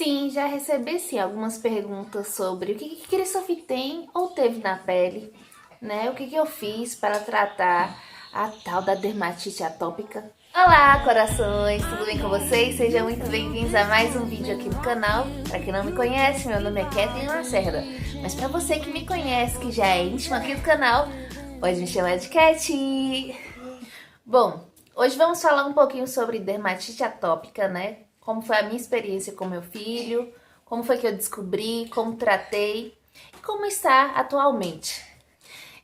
Sim, já recebi sim algumas perguntas sobre o que Christopher tem ou teve na pele, né? O que eu fiz para tratar a tal da dermatite atópica. Olá, corações, tudo bem com vocês? Sejam muito bem-vindos a mais um vídeo aqui no canal. Para quem não me conhece, meu nome é Kathleen Lacerda, mas para você que me conhece, que já é íntimo aqui do canal, pode me chamar de Cat. Bom, hoje vamos falar um pouquinho sobre dermatite atópica, né? Como foi a minha experiência com meu filho, como foi que eu descobri, como tratei e como está atualmente.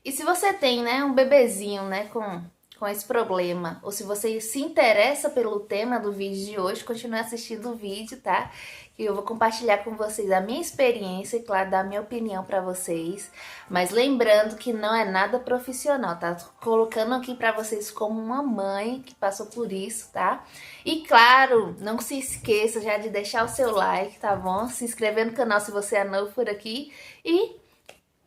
E se você tem, né, um bebezinho, né, com esse problema, ou se você se interessa pelo tema do vídeo de hoje, continue assistindo o vídeo, tá? Que eu vou compartilhar com vocês a minha experiência e, claro, dar a minha opinião pra vocês. Mas lembrando que não é nada profissional, tá? Tô colocando aqui pra vocês como uma mãe que passou por isso, tá? E, claro, não se esqueça já de deixar o seu like, tá bom? Se inscrever no canal se você é novo por aqui e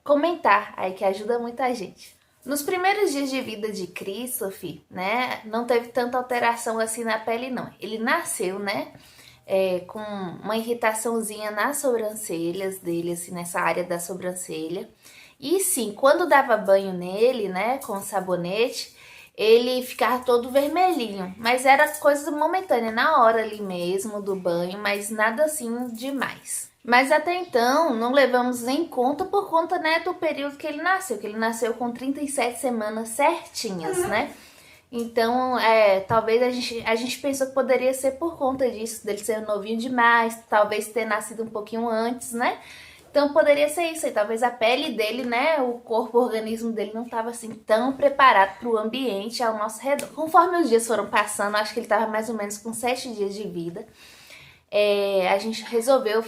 comentar aí que ajuda muita gente. Nos primeiros dias de vida de Christopher, né, não teve tanta alteração assim na pele não. Ele nasceu, né, com uma irritaçãozinha nas sobrancelhas dele, assim, nessa área da sobrancelha. E sim, quando dava banho nele, né, com sabonete, ele ficava todo vermelhinho, mas era coisa momentânea, na hora ali mesmo do banho, mas nada assim demais. Mas até então não levamos em conta por conta, né, do período que ele nasceu com 37 semanas certinhas, né? Então, talvez a gente pensou que poderia ser por conta disso, dele ser novinho demais, talvez ter nascido um pouquinho antes, né? Então poderia ser isso aí, talvez a pele dele, né, o corpo, o organismo dele não estava assim tão preparado para o ambiente ao nosso redor. Conforme os dias foram passando, acho que ele estava mais ou menos com 7 dias de vida, a gente resolveu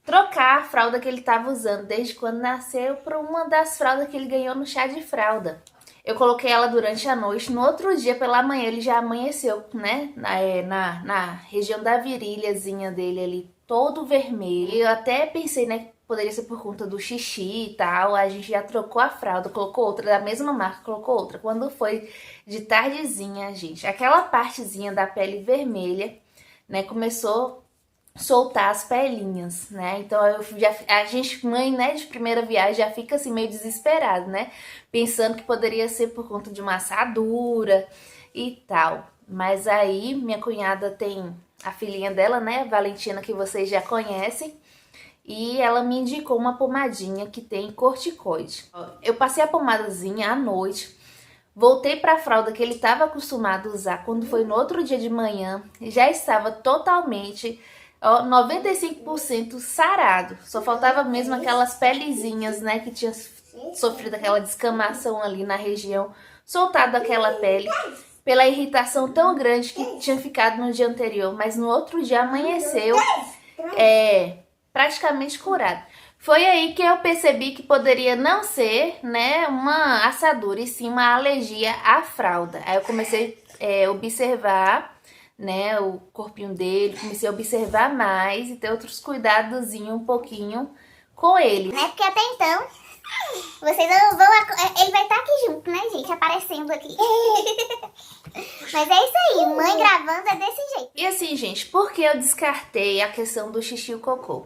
trocar a fralda que ele estava usando desde quando nasceu para uma das fraldas que ele ganhou no chá de fralda. Eu coloquei ela durante a noite, no outro dia pela manhã ele já amanheceu, né, na região da virilhazinha dele ali, todo vermelho. Eu até pensei, né, que poderia ser por conta do xixi e tal, a gente já trocou a fralda, colocou outra da mesma marca, colocou outra. Quando foi de tardezinha, gente, aquela partezinha da pele vermelha, né, começou soltar as pelinhas, né? Então a gente, mãe, né, de primeira viagem, já fica assim meio desesperado, né? Pensando que poderia ser por conta de uma assadura e tal. Mas aí minha cunhada tem a filhinha dela, né, Valentina, que vocês já conhecem, e ela me indicou uma pomadinha que tem corticoide. Eu passei a pomadazinha à noite. Voltei para a fralda que ele estava acostumado a usar. Quando foi no outro dia de manhã, já estava totalmente 95% sarado. Só faltava mesmo aquelas pelezinhas, né, que tinha sofrido aquela descamação ali na região, soltado aquela pele pela irritação tão grande que tinha ficado no dia anterior, mas no outro dia amanheceu praticamente curado. Foi aí que eu percebi que poderia não ser, né, uma assadura, e sim uma alergia à fralda. Aí eu comecei a observar, né, o corpinho dele, comecei a observar mais e ter outros cuidadozinhos um pouquinho com ele. Né, porque até então, vocês não vão... Ele vai estar aqui junto, né, gente, aparecendo aqui. Mas é isso aí, mãe gravando é desse jeito. E assim, gente, por que eu descartei a questão do xixi e o cocô?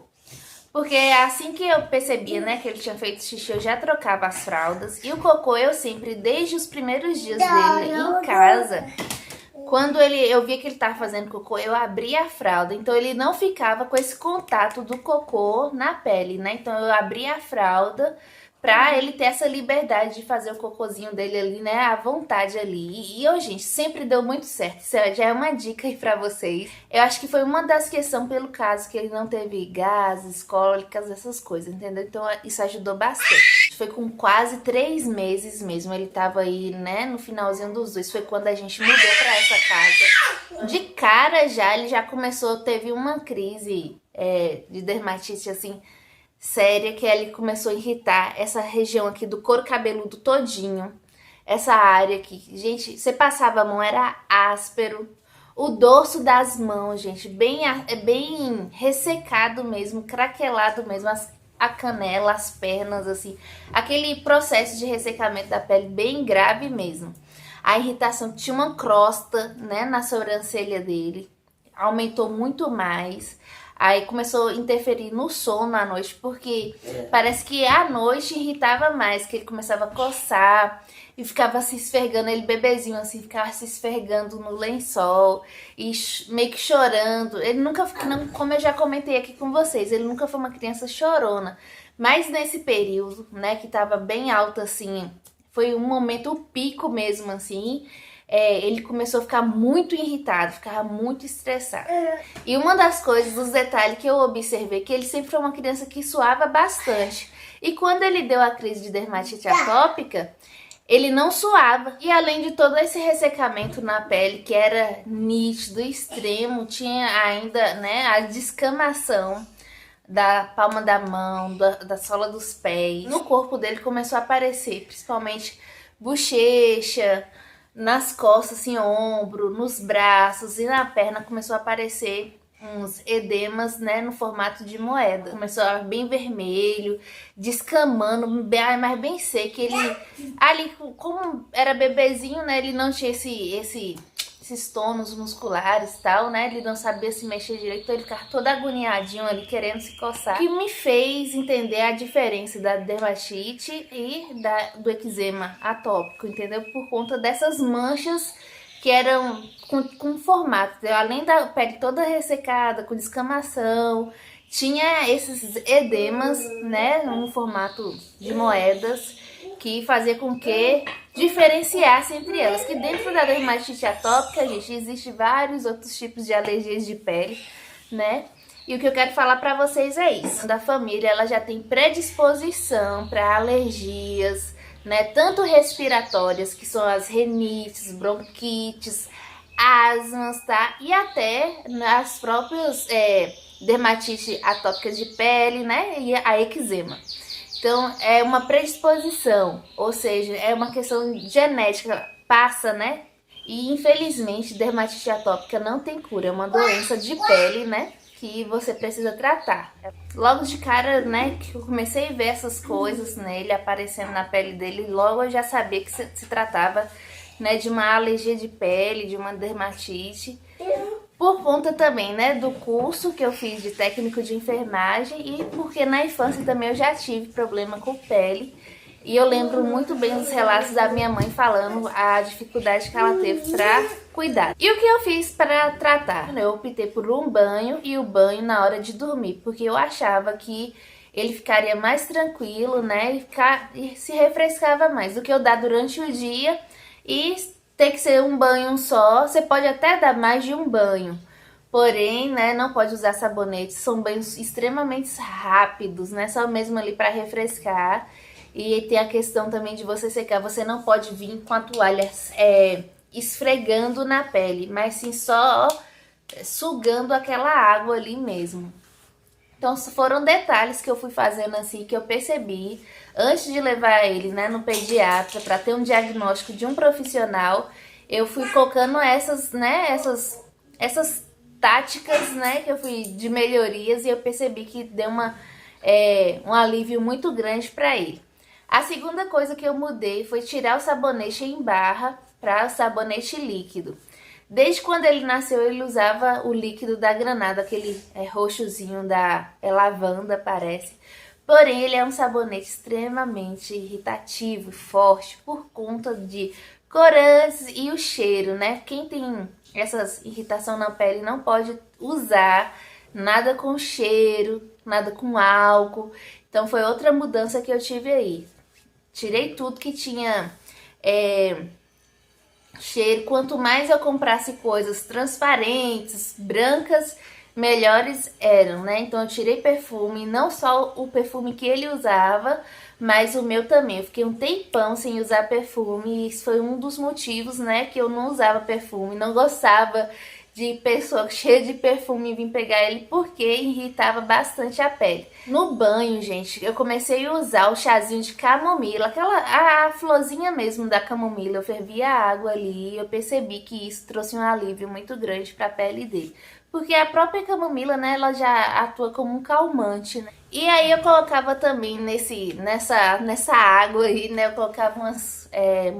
Porque assim que eu percebia, né, que ele tinha feito xixi, eu já trocava as fraldas. E o cocô eu sempre, desde os primeiros dias dele em casa, quando eu via que ele estava fazendo cocô, eu abria a fralda. Então ele não ficava com esse contato do cocô na pele, né? Então eu abria a fralda pra ele ter essa liberdade de fazer o cocôzinho dele ali, né, à vontade ali. E gente, sempre deu muito certo. Isso já é uma dica aí pra vocês. Eu acho que foi uma das questões pelo caso que ele não teve gases, cólicas, essas coisas, entendeu? Então isso ajudou bastante. Foi com quase 3 meses mesmo, ele tava aí, né, no finalzinho dos 2. Foi quando a gente mudou pra essa casa. De cara já, ele já começou, teve uma crise de dermatite, assim, séria, que ele começou a irritar essa região aqui do couro cabeludo todinho, essa área aqui. Gente, você passava a mão, era áspero. O dorso das mãos, gente, bem ressecado mesmo, craquelado mesmo, a canela, as pernas, assim. Aquele processo de ressecamento da pele bem grave mesmo. A irritação tinha uma crosta, né, na sobrancelha dele. Aumentou muito mais. Aí começou a interferir no sono à noite, porque parece que à noite irritava mais, que ele começava a coçar e ficava se esfregando, ele bebezinho assim, ficava se esfregando no lençol e meio que chorando. Ele nunca, não, como eu já comentei aqui com vocês, ele nunca foi uma criança chorona. Mas nesse período, né, que tava bem alto assim, foi um momento, o pico mesmo assim, ele começou a ficar muito irritado, ficava muito estressado. E uma das coisas, dos detalhes que eu observei, que ele sempre foi uma criança que suava bastante. E quando ele deu a crise de dermatite atópica, ele não suava. E além de todo esse ressecamento na pele, que era nítido, extremo, tinha ainda, né, a descamação da palma da mão, da sola dos pés. No corpo dele começou a aparecer, principalmente bochecha, nas costas, assim, ombro, nos braços e na perna começou a aparecer uns edemas, né, no formato de moeda. Começou a bem vermelho, descamando, mas bem seco. Ele, ali, como era bebezinho, né, ele não tinha esses tônus musculares e tal, né? Ele não sabia se mexer direito, então ele ficava todo agoniadinho ali, querendo se coçar. Que me fez entender a diferença da dermatite e do eczema atópico, entendeu? Por conta dessas manchas que eram com formato, entendeu? Além da pele toda ressecada, com descamação, tinha esses edemas, né? No formato de moedas, que fazia com que diferenciasse entre elas. Que dentro da dermatite atópica, gente, existe vários outros tipos de alergias de pele, né? E o que eu quero falar pra vocês é isso. Da família, ela já tem predisposição para alergias, né? Tanto respiratórias, que são as rinites, bronquites, asmas, tá? E até nas próprias dermatite atópicas de pele, né? E a eczema. Então, é uma predisposição, ou seja, é uma questão genética, passa, né? E, infelizmente, dermatite atópica não tem cura, é uma doença de pele, né? Que você precisa tratar. Logo de cara, né, que eu comecei a ver essas coisas nele, aparecendo na pele dele, logo eu já sabia que se tratava, né, de uma alergia de pele, de uma dermatite. Por conta também, né, do curso que eu fiz de técnico de enfermagem e porque na infância também eu já tive problema com pele. E eu lembro muito bem dos relatos da minha mãe falando a dificuldade que ela teve para cuidar. E o que eu fiz para tratar? Eu optei por um banho e o banho na hora de dormir, porque eu achava que ele ficaria mais tranquilo, né, e se refrescava mais do que eu dar durante o dia e ter que ser um banho só. Você pode até dar mais de um banho, porém, né, não pode usar sabonete. São banhos extremamente rápidos, né, só mesmo ali para refrescar. E tem a questão também de você secar. Você não pode vir com a toalha esfregando na pele, mas sim só sugando aquela água ali mesmo. Então foram detalhes que eu fui fazendo assim, que eu percebi antes de levar ele, né, no pediatra para ter um diagnóstico de um profissional. Eu fui colocando essas, né, essas táticas, né, que eu fui de melhorias, e eu percebi que deu um alívio muito grande para ele. A segunda coisa que eu mudei foi tirar o sabonete em barra para o sabonete líquido. Desde quando ele nasceu, ele usava o líquido da Granada, aquele roxozinho da lavanda, parece. Porém, ele é um sabonete extremamente irritativo e forte por conta de corantes e o cheiro, né? Quem tem essa irritação na pele não pode usar nada com cheiro, nada com álcool. Então, foi outra mudança que eu tive aí. Tirei tudo que tinha cheiro. Quanto mais eu comprasse coisas transparentes, brancas, melhores eram, né? Então eu tirei perfume, não só o perfume que ele usava, mas o meu também. Eu fiquei um tempão sem usar perfume e isso foi um dos motivos, né, que eu não usava perfume, não gostava de pessoa cheia de perfume vir pegar ele, porque irritava bastante a pele. No banho, gente, eu comecei a usar o chazinho de camomila, a florzinha mesmo da camomila. Eu fervia a água ali e eu percebi que isso trouxe um alívio muito grande para a pele dele. Porque a própria camomila, né, ela já atua como um calmante, né? E aí eu colocava também nessa água aí, né, eu colocava umas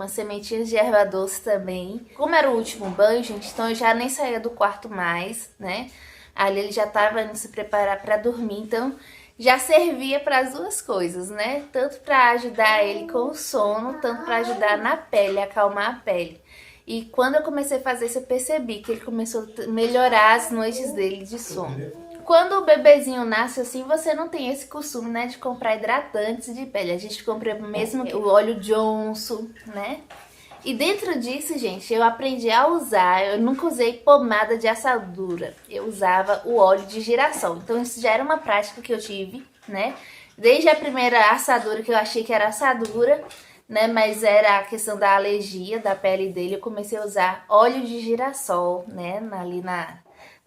sementinhas de erva doce também. Como era o último banho, gente, então eu já nem saía do quarto mais, né? Ali ele já estava indo se preparar para dormir, então já servia para as duas coisas, né? Tanto para ajudar ele com o sono, tanto para ajudar na pele, acalmar a pele. E quando eu comecei a fazer isso, eu percebi que ele começou a melhorar as noites dele de sono. Quando o bebezinho nasce assim, você não tem esse costume, né, de comprar hidratantes de pele. A gente compra mesmo o óleo Johnson, né? E dentro disso, gente, eu aprendi a usar, eu nunca usei pomada de assadura, eu usava o óleo de girassol. Então isso já era uma prática que eu tive, né? Desde a primeira assadura, que eu achei que era assadura, né? Mas era a questão da alergia da pele dele, eu comecei a usar óleo de girassol, né?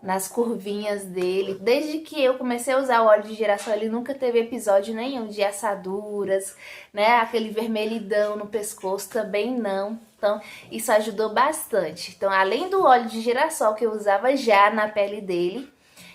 Nas curvinhas dele. Desde que eu comecei a usar o óleo de girassol, ele nunca teve episódio nenhum de assaduras, né? Aquele vermelhidão no pescoço também não. Então, isso ajudou bastante. Então, além do óleo de girassol que eu usava já na pele dele,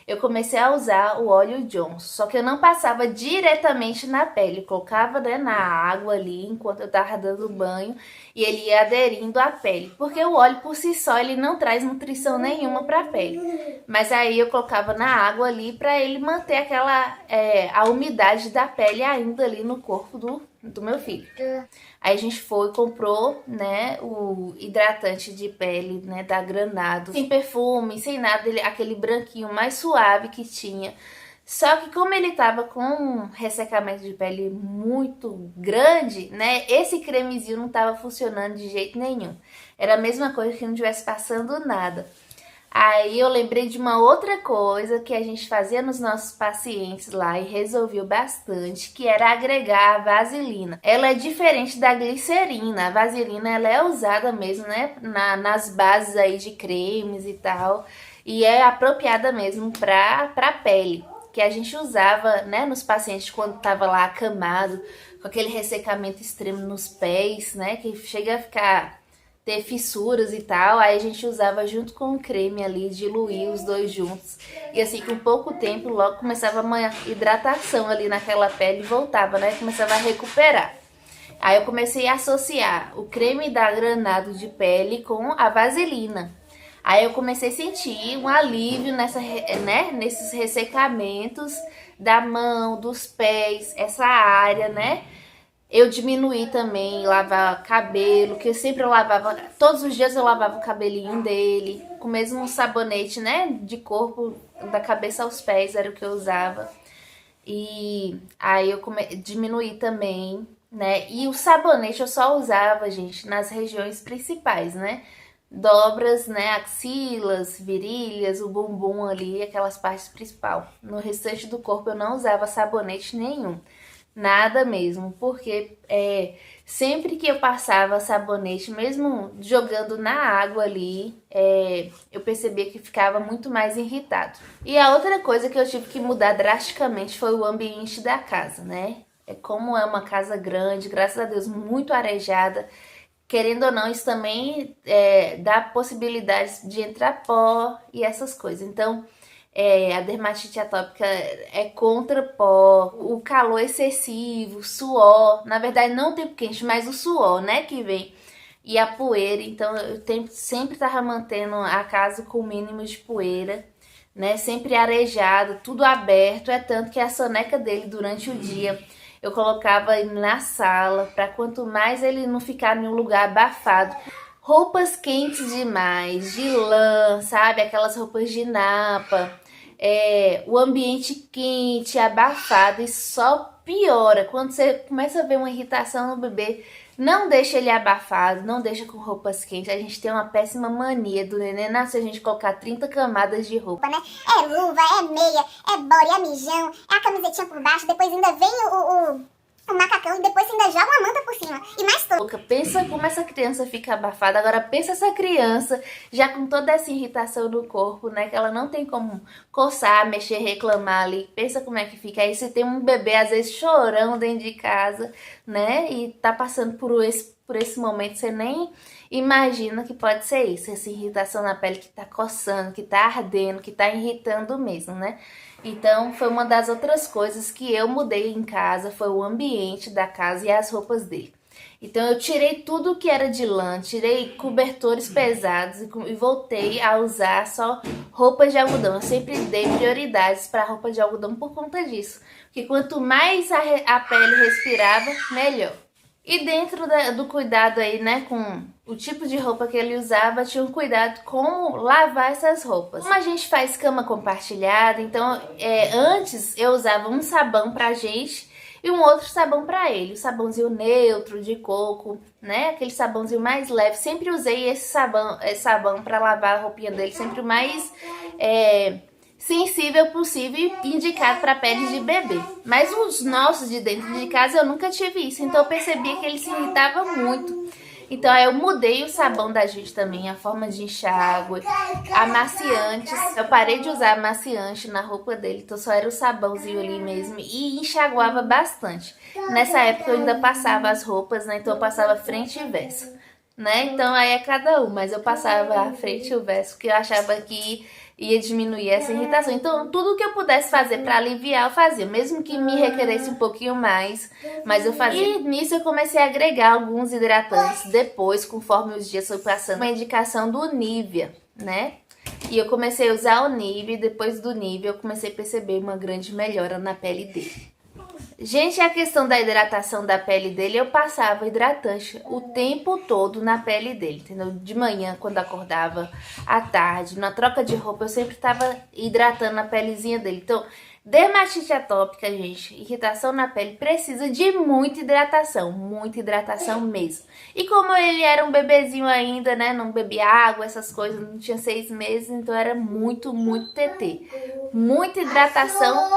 eu comecei a usar o óleo Johnson. Só que eu não passava diretamente na pele. Eu colocava, né, na água ali, enquanto eu tava dando banho, e ele ia aderindo à pele. Porque o óleo por si só, ele não traz nutrição nenhuma pra pele. Mas aí eu colocava na água ali pra ele manter aquela, a umidade da pele ainda ali no corpo do meu filho. Aí a gente foi e comprou, né, o hidratante de pele, né, da Granado. Sem perfume, sem nada, aquele branquinho mais suave que tinha. Só que como ele tava com um ressecamento de pele muito grande, né, esse cremezinho não tava funcionando de jeito nenhum. Era a mesma coisa que não estivesse passando nada. Aí eu lembrei de uma outra coisa que a gente fazia nos nossos pacientes lá e resolveu bastante, que era agregar a vaselina. Ela é diferente da glicerina. A vaselina ela é usada mesmo, né, nas bases aí de cremes e tal, e é apropriada mesmo para pele, que a gente usava, né, nos pacientes quando tava lá acamado, com aquele ressecamento extremo nos pés, né, que chega a ter fissuras e tal, aí a gente usava junto com o creme ali, diluir os dois juntos. E assim, com pouco tempo, logo começava uma hidratação ali naquela pele e voltava, né? Começava a recuperar. Aí eu comecei a associar o creme da Granado de pele com a vaselina. Aí eu comecei a sentir um alívio nesses ressecamentos da mão, dos pés, essa área, né? Eu diminuí também lavar cabelo, que eu sempre lavava, todos os dias eu lavava o cabelinho dele, com o mesmo sabonete, né, de corpo, da cabeça aos pés era o que eu usava. E aí eu diminuí também, né, e o sabonete eu só usava, gente, nas regiões principais, né, dobras, né, axilas, virilhas, o bumbum ali, aquelas partes principais. No restante do corpo eu não usava sabonete nenhum. Nada mesmo, porque sempre que eu passava sabonete, mesmo jogando na água ali, eu percebia que ficava muito mais irritado. E a outra coisa que eu tive que mudar drasticamente foi o ambiente da casa, né? Como é uma casa grande, graças a Deus, muito arejada, querendo ou não, isso também dá possibilidades de entrar pó e essas coisas. Então, a dermatite atópica é contra pó, o calor excessivo, suor. Na verdade, não o tempo quente, mas o suor, né, que vem. E a poeira. Então, eu sempre tava mantendo a casa com o mínimo de poeira, né, sempre arejado, tudo aberto. É tanto que a soneca dele, durante o dia, eu colocava ele na sala, para quanto mais ele não ficar em um lugar abafado. Roupas quentes demais, de lã, sabe? Aquelas roupas de napa. O ambiente quente, abafado, e só piora. Quando você começa a ver uma irritação no bebê, não deixa ele abafado, não deixa com roupas quentes. A gente tem uma péssima mania do neném nascer, a gente colocar 30 camadas de roupa, né? É luva, é meia, é body, é mijão, é a camisetinha por baixo, depois ainda vem o macacão e depois você ainda joga uma manta por cima. E mais touca. Pensa como essa criança fica abafada. Agora pensa essa criança já com toda essa irritação no corpo, né? Que ela não tem como coçar, mexer, reclamar ali. Pensa como é que fica. Aí você tem um bebê, às vezes, chorando dentro de casa, né? E tá passando por esse momento, você nem imagina que pode ser isso. Essa irritação na pele que tá coçando, que tá ardendo, que tá irritando mesmo, né? Então, foi uma das outras coisas que eu mudei em casa, foi o ambiente da casa e as roupas dele. Então eu tirei tudo que era de lã, tirei cobertores pesados e voltei a usar só roupas de algodão. Eu sempre dei prioridades para roupa de algodão por conta disso. Porque quanto mais a pele respirava, melhor. E dentro do cuidado aí, né, com o tipo de roupa que ele usava, tinha um cuidado com lavar essas roupas. Como a gente faz cama compartilhada, então antes eu usava um sabão pra gente e um outro sabão pra ele. O sabãozinho neutro, de coco, né, aquele sabãozinho mais leve. Sempre usei esse sabão pra lavar a roupinha dele, sempre o mais sensível possível e indicado para pele de bebê. Mas os nossos de dentro de casa eu nunca tive isso, então eu percebi que ele se irritava muito. Então aí eu mudei o sabão da gente também, a forma de enxágue, amaciantes. Eu parei de usar amaciante na roupa dele, então só era o sabãozinho ali mesmo e enxaguava bastante. Nessa época eu ainda passava as roupas, né? Então eu passava frente e verso, né? Então aí é cada um, mas eu passava a frente e o verso, porque eu achava que ia diminuir essa irritação. Então, tudo que eu pudesse fazer para aliviar, eu fazia. Mesmo que me requeresse um pouquinho mais, mas eu fazia. E nisso eu comecei a agregar alguns hidratantes. Depois, conforme os dias foram passando, uma indicação do Nivea, né? E eu comecei a usar o Nivea. E depois do Nivea, eu comecei a perceber uma grande melhora na pele dele. Gente, a questão da hidratação da pele dele, eu passava hidratante o tempo todo na pele dele, entendeu? De manhã, quando acordava, à tarde, na troca de roupa, eu sempre estava hidratando a pelezinha dele. Então, dermatite atópica, gente, irritação na pele, precisa de muita hidratação mesmo. E como ele era um bebezinho ainda, né, não bebia água, essas coisas, não tinha 6 meses, então era muito TT. Muita hidratação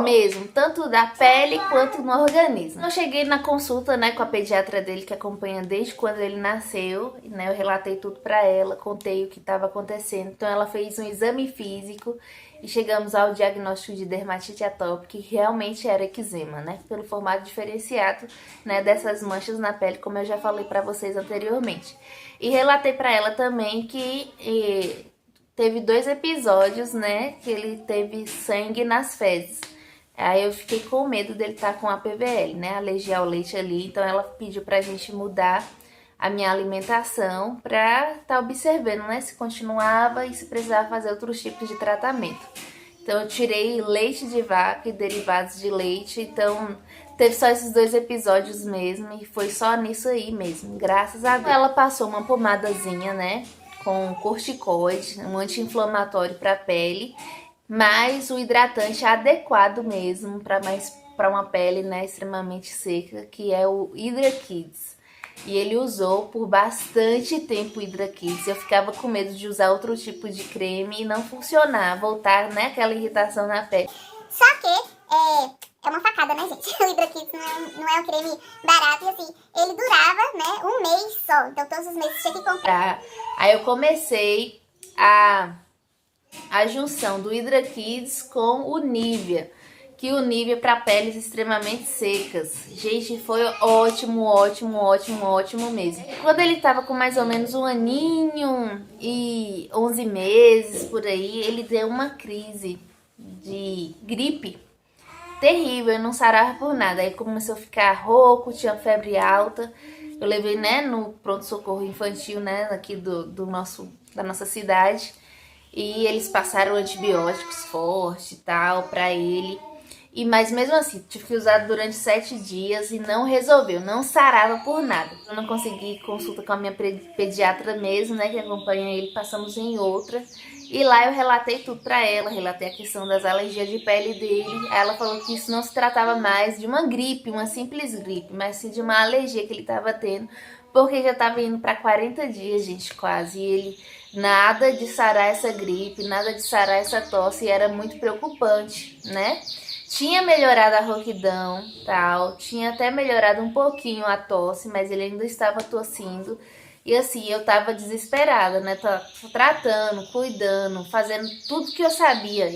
mesmo, tanto da pele quanto no organismo. Eu cheguei na consulta, né, com a pediatra dele, que acompanha desde quando ele nasceu, né, eu relatei tudo pra ela, contei o que estava acontecendo. Então ela fez um exame físico e chegamos ao diagnóstico de dermatite atópica, que realmente era eczema, né, pelo formato diferenciado, né, dessas manchas na pele, como eu já falei pra vocês anteriormente. E relatei pra ela também que teve 2 episódios, né, que ele teve sangue nas fezes. Aí eu fiquei com medo dele estar com a PVL, né, alergia ao leite ali. Então ela pediu pra gente mudar a minha alimentação pra estar observando, né, se continuava e se precisava fazer outros tipos de tratamento. Então eu tirei leite de vaca e derivados de leite, então teve só esses 2 episódios mesmo e foi só nisso aí mesmo, graças a Deus. Ela passou uma pomadazinha, né, com corticoide, um anti-inflamatório para a pele, mas o hidratante adequado mesmo para uma pele, né, extremamente seca, que é o Hydra Kids. E ele usou por bastante tempo o Hydra Kids. Eu ficava com medo de usar outro tipo de creme e não funcionar, voltar, né, aquela irritação na pele. Só que é uma facada, né, gente? O Hydra Kids não é um creme barato e assim, ele durava, né, um mês só. Então todos os meses tinha que comprar. Aí eu comecei a junção do Hydra Kids com o Nivea, que o Nivea para peles extremamente secas. Gente, foi ótimo mesmo. Quando ele tava com mais ou menos 1 aninho e 11 meses, por aí, ele deu uma crise de gripe terrível, não sarava por nada. Aí começou a ficar rouco, tinha febre alta. Eu levei, né, no pronto-socorro infantil, né, aqui da nossa cidade. E eles passaram antibióticos fortes e tal pra ele. Mas mesmo assim, tive que usar durante 7 dias e não resolveu, não sarava por nada. Eu não consegui consulta com a minha pediatra mesmo, né, que acompanha ele, passamos em outra. E lá eu relatei tudo pra ela, relatei a questão das alergias de pele dele. Aí ela falou que isso não se tratava mais de uma gripe, uma simples gripe, mas sim de uma alergia que ele tava tendo, porque já tava indo pra 40 dias, gente, quase. E ele nada de sarar essa gripe, nada de sarar essa tosse, e era muito preocupante, né? Tinha melhorado a rouquidão, tal, tinha até melhorado um pouquinho a tosse, mas ele ainda estava tossindo. E assim, eu tava desesperada, né? Tratando, cuidando, fazendo tudo que eu sabia.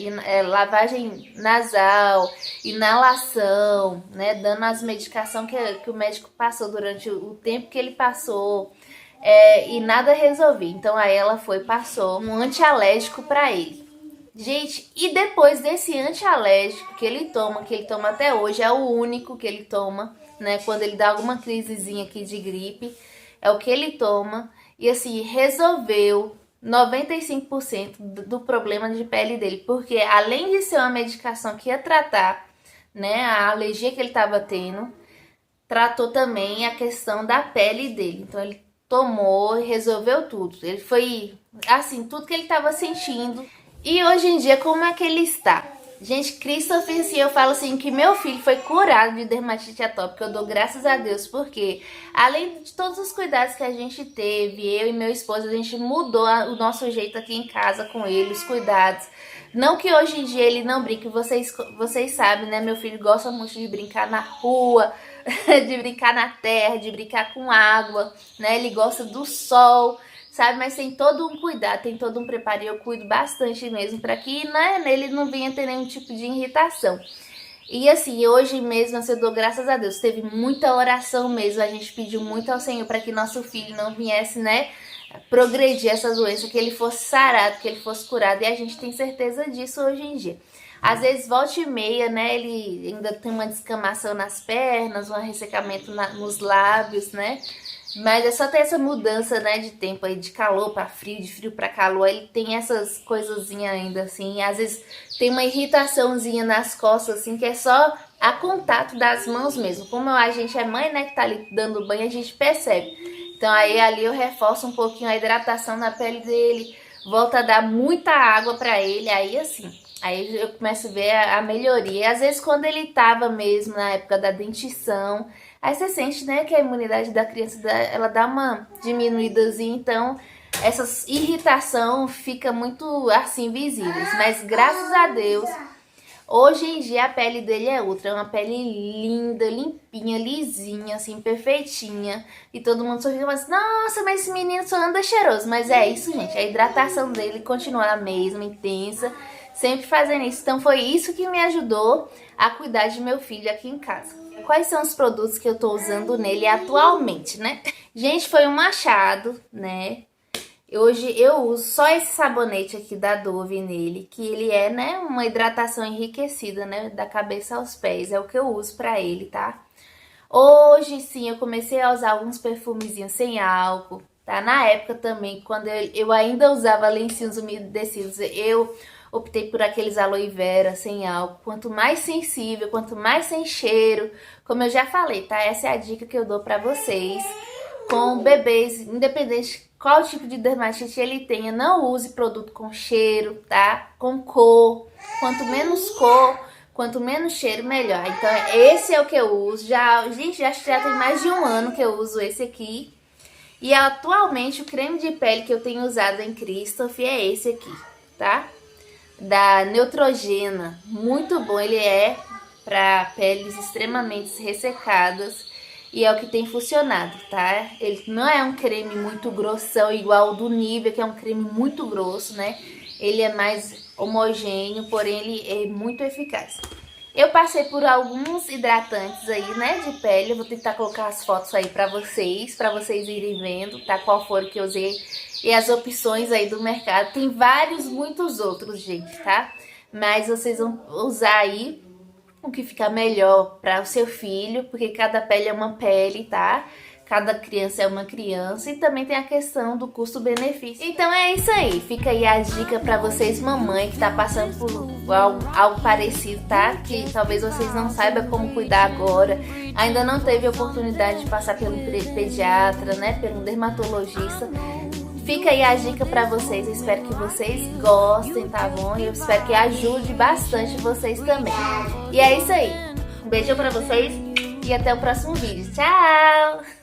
Lavagem nasal, inalação, né? Dando as medicações que o médico passou durante o tempo que ele passou. E nada resolvi. Então aí ela passou um antialérgico pra ele. Gente, e depois desse antialérgico que ele toma até hoje, é o único que ele toma, né? Quando ele dá alguma crisezinha aqui de gripe, é o que ele toma. E assim, resolveu 95% do problema de pele dele. Porque além de ser uma medicação que ia tratar, né, a alergia que ele estava tendo, tratou também a questão da pele dele. Então ele tomou e resolveu tudo. Ele foi, assim, tudo que ele estava sentindo. E hoje em dia, como é que ele está? Gente, Christopher, assim, eu falo assim que meu filho foi curado de dermatite atópica. Eu dou graças a Deus, porque além de todos os cuidados que a gente teve, eu e meu esposo, a gente mudou o nosso jeito aqui em casa com ele, os cuidados. Não que hoje em dia ele não brinque, vocês sabem, né? Meu filho gosta muito de brincar na rua, de brincar na terra, de brincar com água, né? Ele gosta do sol, sabe? Mas tem todo um cuidado, tem todo um preparo e eu cuido bastante mesmo para que, né, ele não venha ter nenhum tipo de irritação. E assim, hoje mesmo eu dou graças a Deus, teve muita oração mesmo, a gente pediu muito ao Senhor para que nosso filho não viesse, né, progredir essa doença, que ele fosse sarado, que ele fosse curado, e a gente tem certeza disso hoje em dia. Às vezes, volta e meia, né, ele ainda tem uma descamação nas pernas, um ressecamento nos lábios, né, mas é só ter essa mudança, né, de tempo aí, de calor para frio, de frio para calor, ele tem essas coisazinhas ainda, assim, às vezes tem uma irritaçãozinha nas costas, assim, que é só a contato das mãos mesmo. Como a gente é mãe, né, que tá ali dando banho, a gente percebe. Então aí ali eu reforço um pouquinho a hidratação na pele dele, volto a dar muita água para ele, aí assim, aí eu começo a ver a melhoria. E às vezes quando ele tava mesmo na época da dentição, aí você sente, né, que a imunidade da criança, ela dá uma diminuídazinha, então essa irritação fica muito assim visíveis. Mas graças a Deus, hoje em dia a pele dele é outra, é uma pele linda, limpinha, lisinha, assim, perfeitinha. E todo mundo só fica assim, nossa, mas esse menino só anda cheiroso. Mas é isso, gente, a hidratação dele continua a mesma, intensa, sempre fazendo isso. Então foi isso que me ajudou a cuidar de meu filho aqui em casa. Quais são os produtos que eu tô usando nele atualmente, né? Gente, foi um achado, né? Hoje eu uso só esse sabonete aqui da Dove nele, que ele é, né, uma hidratação enriquecida, né, da cabeça aos pés. É o que eu uso pra ele, tá? Hoje, sim, eu comecei a usar alguns perfumezinhos sem álcool, tá? Na época também, quando eu ainda usava lencinhos umedecidos, eu optei por aqueles aloe vera sem álcool. Quanto mais sensível, quanto mais sem cheiro, como eu já falei, tá? Essa é a dica que eu dou pra vocês. Com bebês, independente qual tipo de dermatite ele tenha, não use produto com cheiro, tá? Com cor. Quanto menos cor, quanto menos cheiro, melhor. Então, esse é o que eu uso. Gente, já tem mais de um ano que eu uso esse aqui. E atualmente, o creme de pele que eu tenho usado em Christopher é esse aqui, tá? Da Neutrogena. Muito bom, ele é para peles extremamente ressecadas. E é o que tem funcionado, tá? Ele não é um creme muito grossão, igual o do Nivea, que é um creme muito grosso, né? Ele é mais homogêneo, porém ele é muito eficaz. Eu passei por alguns hidratantes aí, né, de pele. Eu vou tentar colocar as fotos aí pra vocês irem vendo, tá? Qual for que eu usei e as opções aí do mercado. Tem vários, muitos outros, gente, tá? Mas vocês vão usar aí o que ficar melhor para o seu filho, porque cada pele é uma pele, tá? Cada criança é uma criança e também tem a questão do custo-benefício. Então é isso aí, fica aí a dica para vocês, mamãe, que tá passando por algo parecido, tá? Que talvez vocês não saibam como cuidar agora, ainda não teve oportunidade de passar pelo pediatra, né? Pelo dermatologista. Fica aí a dica pra vocês, eu espero que vocês gostem, tá bom? E eu espero que ajude bastante vocês também. E é isso aí, um beijão pra vocês e até o próximo vídeo. Tchau!